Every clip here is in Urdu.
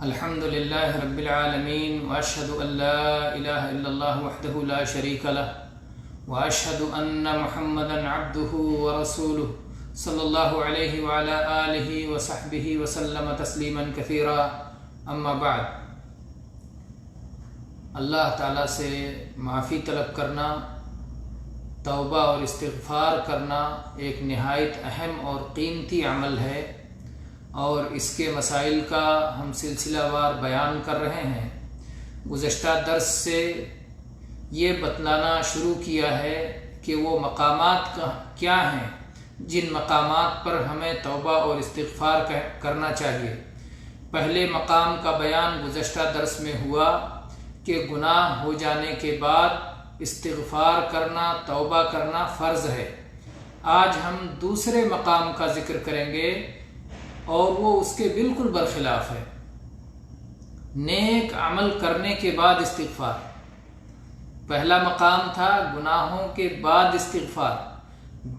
الحمد لله رب العالمين وأشهد أن لا إله إلا الله وحده لا شريك له وأشهد أن محمدا عبده ورسوله صلى الله عليه وعلى آله وصحبه وسلم تسليما كثيرا أما بعد. اللہ تعالیٰ سے معافی طلب کرنا، توبہ اور استغفار کرنا ایک نہایت اہم اور قیمتی عمل ہے، اور اس کے مسائل کا ہم سلسلہ وار بیان کر رہے ہیں. گزشتہ درس سے یہ بتلانا شروع کیا ہے کہ وہ مقامات کیا ہیں جن مقامات پر ہمیں توبہ اور استغفار کرنا چاہیے. پہلے مقام کا بیان گزشتہ درس میں ہوا کہ گناہ ہو جانے کے بعد استغفار کرنا، توبہ کرنا فرض ہے. آج ہم دوسرے مقام کا ذکر کریں گے اور وہ اس کے بالکل برخلاف ہے. نیک عمل کرنے کے بعد استغفار. پہلا مقام تھا گناہوں کے بعد استغفار،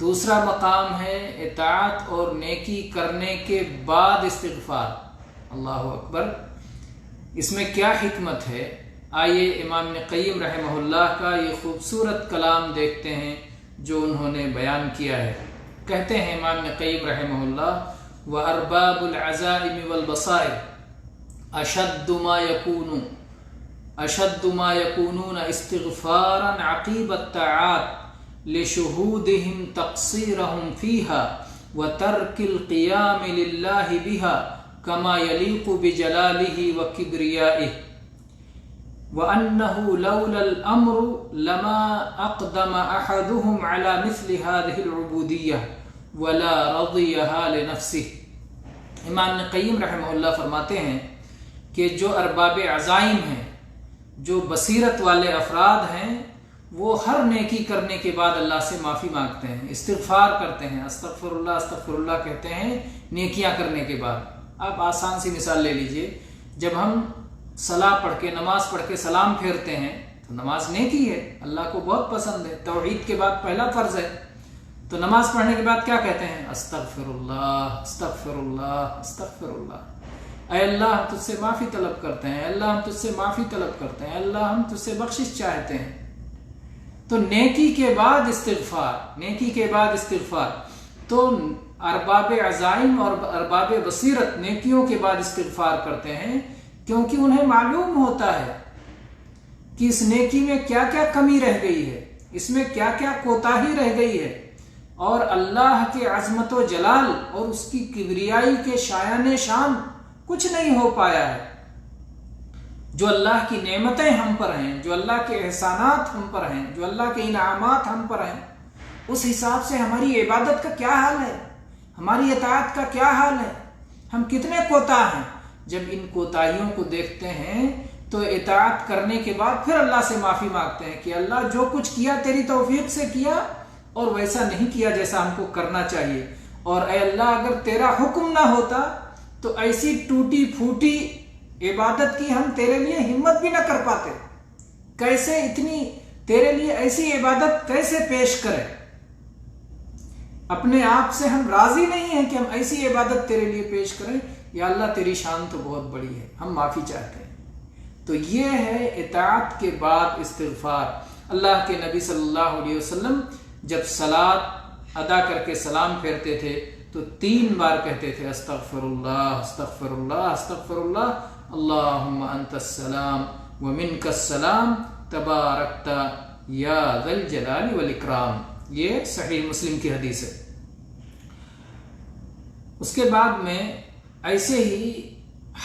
دوسرا مقام ہے اطاعت اور نیکی کرنے کے بعد استغفار. اللہ اکبر. اس میں کیا حکمت ہے؟ آئیے امام ابن قیم رحمہ اللہ کا یہ خوبصورت کلام دیکھتے ہیں جو انہوں نے بیان کیا ہے. کہتے ہیں امام ابن قیم رحمہ اللہ: وَأَرْبَابُ الْعَزَائِمِ وَالْبَصَائِرِ أَشَدُّ مَا يَكُونُونَ اسْتِغْفَارًا عَقِيبَ الطَّاعَاتِ لِشُهُودِهِمْ تَقْصِيرَهُمْ فِيهَا وَتَرْكِ الْقِيَامِ لِلَّهِ بِهَا كَمَا يَلِيقُ بِجَلَالِهِ وَكِبْرِيَائِهِ وَأَنَّهُ لَوْلَا الْأَمْرُ لَمَا أَقْدَمَ أَحَدُهُمْ عَلَى مِثْلِ هذه العبودية وَلَا رَضِيَهَا لِنَفْسِهِ. امام ابن قیم رحمہ اللہ فرماتے ہیں کہ جو ارباب عزائم ہیں، جو بصیرت والے افراد ہیں، وہ ہر نیکی کرنے کے بعد اللہ سے معافی مانگتے ہیں، استغفار کرتے ہیں، استغفر اللہ کہتے ہیں نیکیاں کرنے کے بعد. آپ آسان سی مثال لے لیجئے. جب ہم صلاح پڑھ کے، نماز پڑھ کے سلام پھیرتے ہیں تو نماز نیکی ہے، اللہ کو بہت پسند ہے. توحید کے بعد پہلا فرض ہے. تو نماز پڑھنے کے بعد کیا کہتے ہیں؟ استغفر اللہ، استغفر اللہ، استغفر اللہ. اے اللہ ہم تجھ سے معافی طلب کرتے ہیں، اللہ ہم تجھ سے معافی طلب کرتے ہیں، اللہ ہم تجھ سے بخشش چاہتے ہیں. تو نیکی کے بعد استغفار، نیکی کے بعد استغفار. تو ارباب عزائم اور ارباب بصیرت نیکیوں کے بعد استغفار کرتے ہیں، کیونکہ انہیں معلوم ہوتا ہے کہ اس نیکی میں کیا کیا کمی رہ گئی ہے، اس میں کیا کیا کوتاہی رہ گئی ہے، اور اللہ کے عظمت و جلال اور اس کی کبریائی کے شایان شان کچھ نہیں ہو پایا ہے. جو اللہ کی نعمتیں ہم پر ہیں، جو اللہ کے احسانات ہم پر ہیں، جو اللہ کے انعامات ہم پر ہیں، اس حساب سے ہماری عبادت کا کیا حال ہے، ہماری اطاعت کا کیا حال ہے، ہم کتنے کوتاہ ہیں. جب ان کوتاہیوں کو دیکھتے ہیں تو اطاعت کرنے کے بعد پھر اللہ سے معافی مانگتے ہیں کہ اللہ جو کچھ کیا تیری توفیق سے کیا، اور ویسا نہیں کیا جیسا ہم کو کرنا چاہیے. اور اے اللہ اگر تیرا حکم نہ ہوتا تو ایسی ٹوٹی پھوٹی عبادت کی ہم تیرے لیے ہمت بھی نہ کر پاتے. کیسے اتنی تیرے لیے ایسی عبادت کیسے پیش کریں؟ اپنے آپ سے ہم راضی نہیں ہیں کہ ہم ایسی عبادت تیرے لیے پیش کریں. یا اللہ تیری شان تو بہت بڑی ہے، ہم معافی چاہتے ہیں. تو یہ ہے اطاعت کے بعد استغفار. اللہ کے نبی صلی اللہ علیہ وسلم جب صلاۃ ادا کر کے سلام پھیرتے تھے تو 3 بار کہتے تھے: استغفر اللہ، استغفر اللہ، استغفر اللہ، اللہم انت السلام ومنک السلام تبارکت یا ذا الجلال والاکرام. یہ صحیح مسلم کی حدیث ہے. اس کے بعد میں ایسے ہی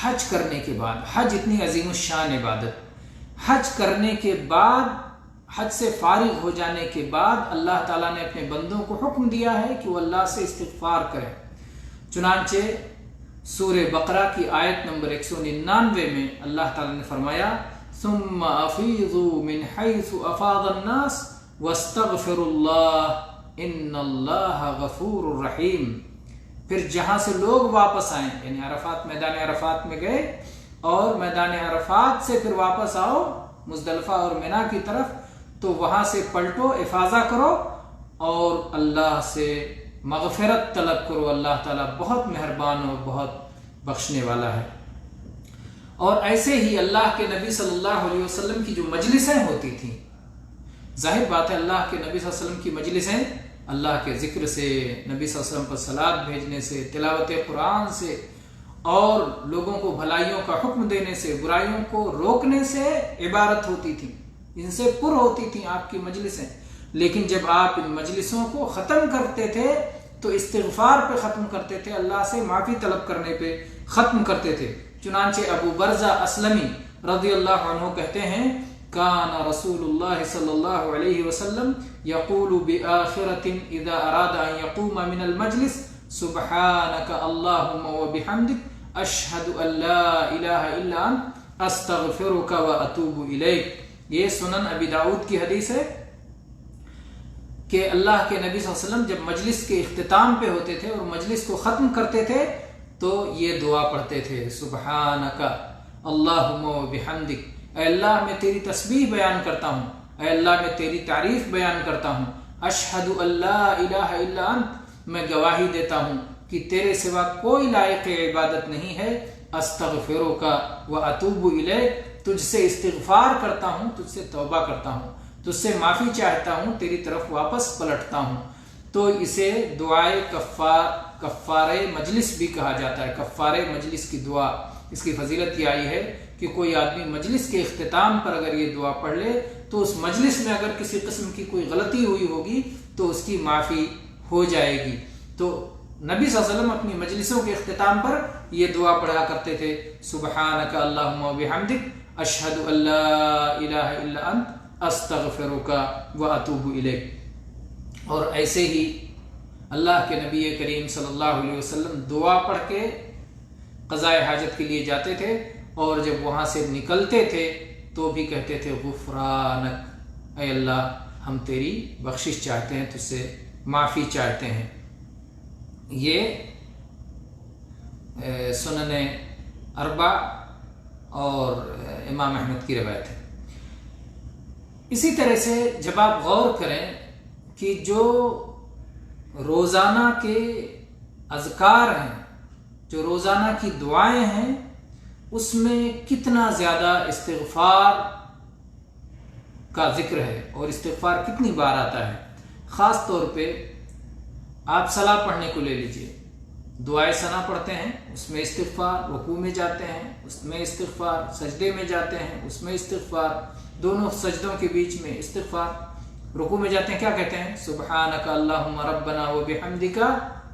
حج کرنے کے بعد، حج اتنی عظیم الشان عبادت، حج کرنے کے بعد، حج سے فارغ ہو جانے کے بعد اللہ تعالیٰ نے اپنے بندوں کو حکم دیا ہے کہ وہ اللہ سے استغفار کریں. چنانچہ سورہ بقرہ کی آیت نمبر 199 میں اللہ تعالیٰ نے فرمایا: ثم افیضوا من حیث افاض الناس واستغفروا اللہ ان اللہ غفور رحیم. پھر جہاں سے لوگ واپس آئیں، یعنی عرفات، میدان عرفات میں گئے اور میدان عرفات سے پھر واپس آؤ مزدلفہ اور منی کی طرف، تو وہاں سے پلٹو، افاضہ کرو اور اللہ سے مغفرت طلب کرو. اللہ تعالیٰ بہت مہربان اور بہت بخشنے والا ہے. اور ایسے ہی اللہ کے نبی صلی اللہ علیہ وسلم کی جو مجلسیں ہوتی تھیں، ظاہر بات ہے اللہ کے نبی صلی اللہ علیہ وسلم کی مجلسیں اللہ کے ذکر سے، نبی صلی اللہ علیہ وسلم پر صلوات بھیجنے سے، تلاوت قرآن سے، اور لوگوں کو بھلائیوں کا حکم دینے سے، برائیوں کو روکنے سے عبارت ہوتی تھی، ان سے پر ہوتی تھیں آپ کی مجلسیں۔ لیکن جب آپ ان مجلسوں کو ختم کرتے تھے تو استغفار پہ ختم کرتے تھے، اللہ سے معافی طلب کرنے پہ ختم کرتے تھے۔ چنانچہ ابو برزہ اسلمی رضی اللہ عنہ کہتے ہیں، کان رسول اللہ صلی اللہ علیہ وسلم یقول بآخرۃ اذا اراد ان یقوم من المجلس سبحانک اللہم وبحمدک اشہد ان لا الہ الا انت استغفرک واتوب الیک۔ یہ سنن ابی داؤد کی حدیث ہے کہ اللہ کے نبی صلی اللہ علیہ وسلم جب مجلس کے اختتام پہ ہوتے تھے اور مجلس کو ختم کرتے تھے تو یہ دعا پڑھتے تھے، سبحانک اللہم وبحمدک، اے اللہ میں تیری تسبیح بیان کرتا ہوں، اے اللہ میں تیری تعریف بیان کرتا ہوں، اشہد ان لا الہ الا انت، میں گواہی دیتا ہوں کہ تیرے سوا کوئی لائق عبادت نہیں ہے، استغفرک واتوب الیک، تجھ سے استغفار کرتا ہوں، تجھ سے توبہ کرتا ہوں، تجھ سے معافی چاہتا ہوں، تیری طرف واپس پلٹتا ہوں۔ تو اسے دعائے کفارے مجلس بھی کہا جاتا ہے، کفارے مجلس کی دعا۔ اس کی فضیلت یہ آئی ہے کہ کوئی آدمی مجلس کے اختتام پر اگر یہ دعا پڑھ لے تو اس مجلس میں اگر کسی قسم کی کوئی غلطی ہوئی ہوگی تو اس کی معافی ہو جائے گی۔ تو نبی صلی اللہ علیہ وسلم اپنی مجلسوں کے اختتام پر یہ دعا پڑھا کرتے تھے، سبحانک اللہم وبحمدک اشہد ان لا الہ الا انت استغفرک واتوب الیک۔ اور ایسے ہی اللہ کے نبی کریم صلی اللہ علیہ وسلم دعا پڑھ کے قضاء حاجت کے لیے جاتے تھے، اور جب وہاں سے نکلتے تھے تو بھی کہتے تھے غفرانک، اے اللہ ہم تیری بخشش چاہتے ہیں، تجھ سے معافی چاہتے ہیں۔ یہ سنن اربع اور امام احمد کی روایت ہے۔ اسی طرح سے جب آپ غور کریں کہ جو روزانہ کے اذکار ہیں، جو روزانہ کی دعائیں ہیں، اس میں کتنا زیادہ استغفار کا ذکر ہے اور استغفار کتنی بار آتا ہے۔ خاص طور پہ آپ صلاح پڑھنے کو لے لیجئے، دعائے ثنا پڑھتے ہیں، اس میں استغفار، رکوع میں جاتے ہیں اس میں استغفار، سجدے میں جاتے ہیں اس میں استغفار، دونوں سجدوں کے بیچ میں استغفار، رکوع میں جاتے ہیں کیا کہتے ہیں، سبحانک اللہم ربنا وبحمدک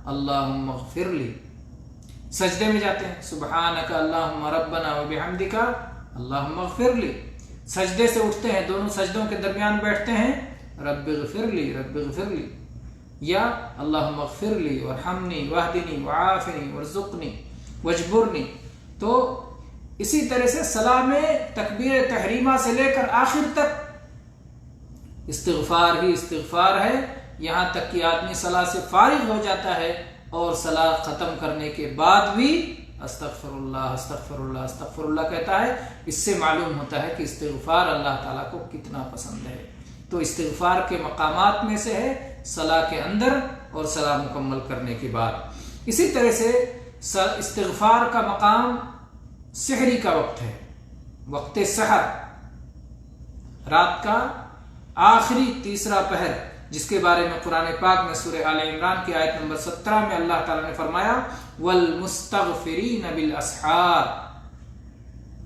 اللہم اغفر لی، سجدے میں جاتے ہیں سبحانک اللہم ربنا وبحمدک اللہم اغفر لی، سجدے سے اٹھتے ہیں، دونوں سجدوں کے درمیان بیٹھتے ہیں، رب اغفر لی رب اغفر لی، یا اللہم اغفر لی وارحمنی واہدنی وعافنی وارزقنی واجبرنی۔ تو اسی طرح سے صلاح میں تکبیر تحریمہ سے لے کر آخر تک استغفار ہی استغفار ہے، یہاں تک کہ آدمی صلاح سے فارغ ہو جاتا ہے اور صلاح ختم کرنے کے بعد بھی استغفر اللہ استغفر اللہ استغفر اللہ کہتا ہے۔ اس سے معلوم ہوتا ہے کہ استغفار اللہ تعالیٰ کو کتنا پسند ہے۔ تو استغفار کے مقامات میں سے ہے صلاح کے اندر اور صلاح مکمل کرنے کے بعد۔ اسی طرح سے استغفار کا مقام سحری کا وقت ہے، وقت سحر، رات کا آخری تیسرا پہر، جس کے بارے میں قرآن پاک میں سورہ آل عمران کی آیت نمبر 17 میں اللہ تعالیٰ نے فرمایا والمستغفرین بالاسحار۔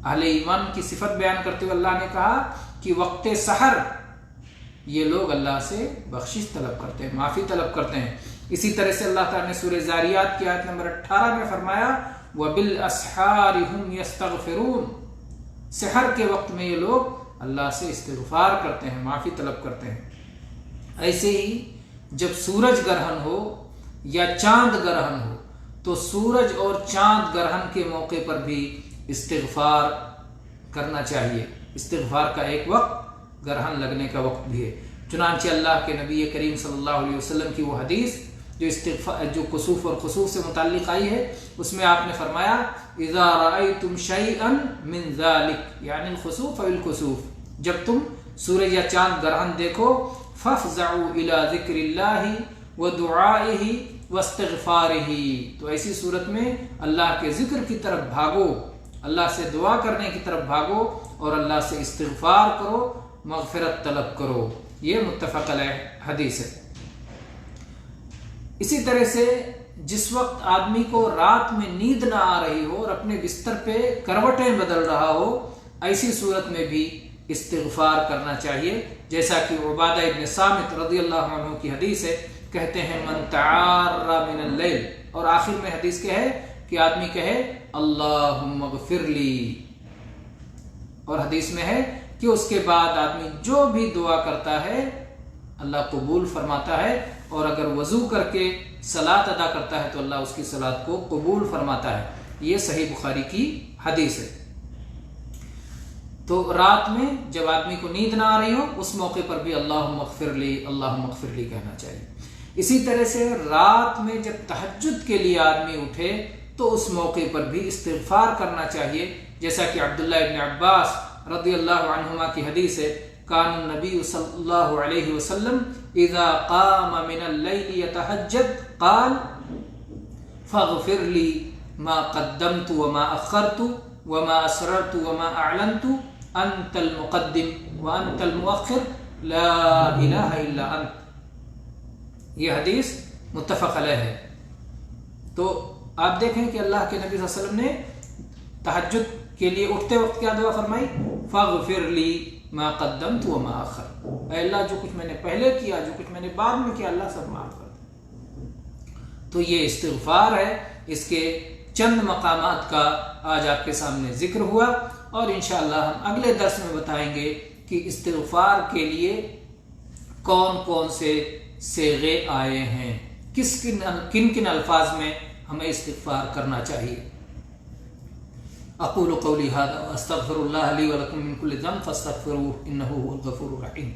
اہل ایمان کی صفت بیان کرتے ہوئے اللہ نے کہا کہ وقت سحر یہ لوگ اللہ سے بخشش طلب کرتے ہیں، معافی طلب کرتے ہیں۔ اسی طرح سے اللہ تعالیٰ نے سورہ زاریات کی آیت نمبر 18 میں فرمایا وبالاسحار هم یستغفرون، سحر کے وقت میں یہ لوگ اللہ سے استغفار کرتے ہیں، معافی طلب کرتے ہیں۔ ایسے ہی جب سورج گرہن ہو یا چاند گرہن ہو تو سورج اور چاند گرہن کے موقع پر بھی استغفار کرنا چاہیے۔ استغفار کا ایک وقت گرہن لگنے کا وقت بھی ہے۔ چنانچہ اللہ کے نبی کریم صلی اللہ علیہ وسلم کی وہ حدیث جو کسوف اور خسوف سے متعلق آئی ہے، اس میں آپ نے فرمایا اذا رأيتم شيئا من ذلك، یعنی الخسوف والکسوف، جب تم سورج یا چاند گرہن دیکھو فافزعوا الى ذکر اللہ ودعائہ واستغفارہ، تو ایسی صورت میں اللہ کے ذکر کی طرف بھاگو اللہ سے دعا کرنے کی طرف بھاگو اور اللہ سے استغفار کرو، مغفرت طلب کرو۔ یہ متفق علیہ حدیث ہے۔ اسی طرح سے جس وقت آدمی کو رات میں نیند نہ آ رہی ہو اور اپنے بستر پہ کروٹیں بدل رہا ہو، ایسی صورت میں بھی استغفار کرنا چاہیے، جیسا کہ عبادہ ابن صامت رضی اللہ عنہ کی حدیث ہے، کہتے ہیں من تعار من اللیل، اور آخر میں حدیث کیا ہے کہ آدمی کہے اللہم اغفر لی، اور حدیث میں ہے کہ اس کے بعد آدمی جو بھی دعا کرتا ہے اللہ قبول فرماتا ہے، اور اگر وضو کر کے صلاۃ ادا کرتا ہے تو اللہ اس کی صلاۃ کو قبول فرماتا ہے۔ یہ صحیح بخاری کی حدیث ہے۔ تو رات میں جب آدمی کو نیند نہ آ رہی ہو اس موقع پر بھی اللہم اغفر لی، اللہم اغفر لی کہنا چاہیے۔ اسی طرح سے رات میں جب تہجد کے لیے آدمی اٹھے تو اس موقع پر بھی استغفار کرنا چاہیے، جیسا کہ عبداللہ ابن عباس رضی اللہ عنہما کی حدیث ہے، کان النبی صلی اللہ علیہ وسلم اذا قام من اللیل یتہجد قال فاغفر لی ما قدمت وما اخرت وما اسررت وما اعلنت انت المقدم وانت المؤخر لا الہ الا انت۔ یہ حدیث متفق علیہ ہے۔ تو آپ دیکھیں کہ اللہ کے نبی صلی اللہ علیہ وسلم نے تہجد کے لیے اٹھتے وقت کیا دعا فرمائی؟ فاغفر لی ما قدمت وما اخر، اے اللہ جو کچھ میں نے پہلے کیا، جو کچھ میں نے بعد میں کیا، اللہ سب معاف کر دے۔ تو یہ استغفار ہے، اس کے چند مقامات کا آج آپ کے سامنے ذکر ہوا، اور انشاءاللہ ہم اگلے درس میں بتائیں گے کہ استغفار کے لیے کون کون سے صیغے آئے ہیں، کن کن الفاظ میں ہمیں استغفار کرنا چاہیے۔ اقول قولی ھذا واستغفر اللہ لی ولکم من کل ذنب فاستغفروہ انہ هو الغفور الرحیم۔